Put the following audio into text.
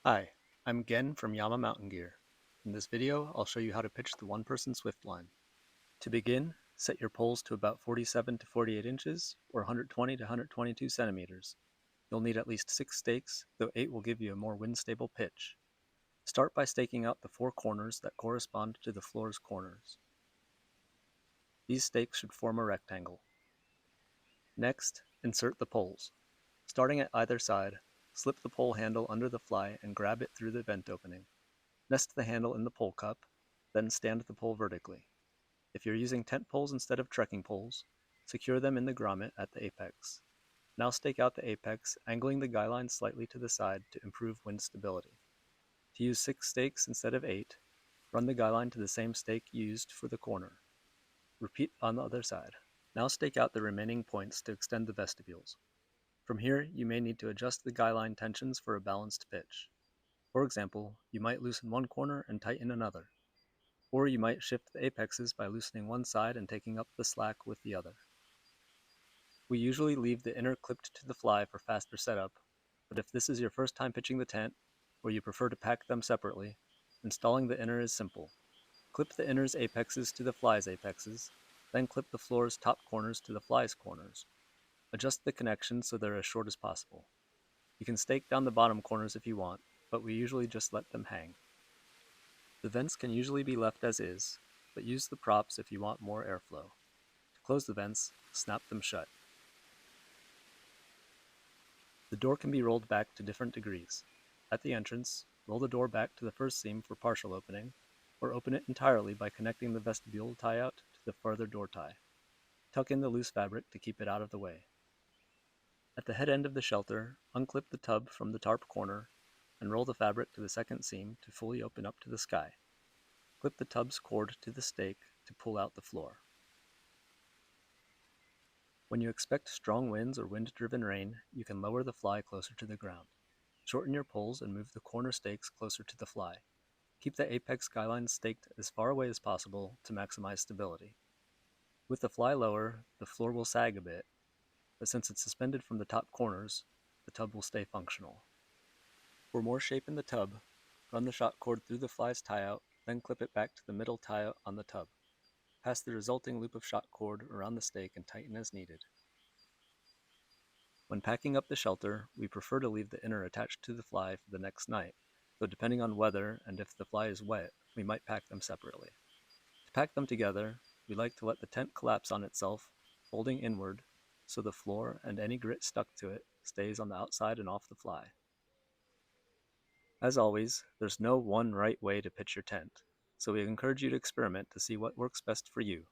Hi, I'm Gen from Yama Mountain Gear. In this video, I'll show you how to pitch the one-person Swiftline. To begin, set your poles to about 47 to 48 inches, or 120 to 122 centimeters. You'll need at least 6 stakes, though 8 will give you a more wind-stable pitch. Start by staking out the 4 corners that correspond to the floor's corners. These stakes should form a rectangle. Next, insert the poles. Starting at either side, slip the pole handle under the fly and grab it through the vent opening. Nest the handle in the pole cup, then stand the pole vertically. If you're using tent poles instead of trekking poles, secure them in the grommet at the apex. Now stake out the apex, angling the guy line slightly to the side to improve wind stability. To use 6 stakes instead of 8, run the guy line to the same stake used for the corner. Repeat on the other side. Now stake out the remaining points to extend the vestibules. From here, you may need to adjust the guy line tensions for a balanced pitch. For example, you might loosen one corner and tighten another. Or you might shift the apexes by loosening one side and taking up the slack with the other. We usually leave the inner clipped to the fly for faster setup, but if this is your first time pitching the tent, or you prefer to pack them separately, installing the inner is simple. Clip the inner's apexes to the fly's apexes, then clip the floor's top corners to the fly's corners. Adjust the connections so they're as short as possible. You can stake down the bottom corners if you want, but we usually just let them hang. The vents can usually be left as is, but use the props if you want more airflow. To close the vents, snap them shut. The door can be rolled back to different degrees. At the entrance, roll the door back to the first seam for partial opening, or open it entirely by connecting the vestibule tie-out to the farther door tie. Tuck in the loose fabric to keep it out of the way. At the head end of the shelter, unclip the tub from the tarp corner and roll the fabric to the second seam to fully open up to the sky. Clip the tub's cord to the stake to pull out the floor. When you expect strong winds or wind-driven rain, you can lower the fly closer to the ground. Shorten your poles and move the corner stakes closer to the fly. Keep the apex guy lines staked as far away as possible to maximize stability. With the fly lower, the floor will sag a bit, but since it's suspended from the top corners, the tub will stay functional. For more shape in the tub, run the shot cord through the fly's tie-out, then clip it back to the middle tie-out on the tub. Pass the resulting loop of shot cord around the stake and tighten as needed. When packing up the shelter, we prefer to leave the inner attached to the fly for the next night, though depending on weather and if the fly is wet, we might pack them separately. To pack them together, we like to let the tent collapse on itself, folding inward, so the floor and any grit stuck to it stays on the outside and off the fly. As always, there's no one right way to pitch your tent, so we encourage you to experiment to see what works best for you.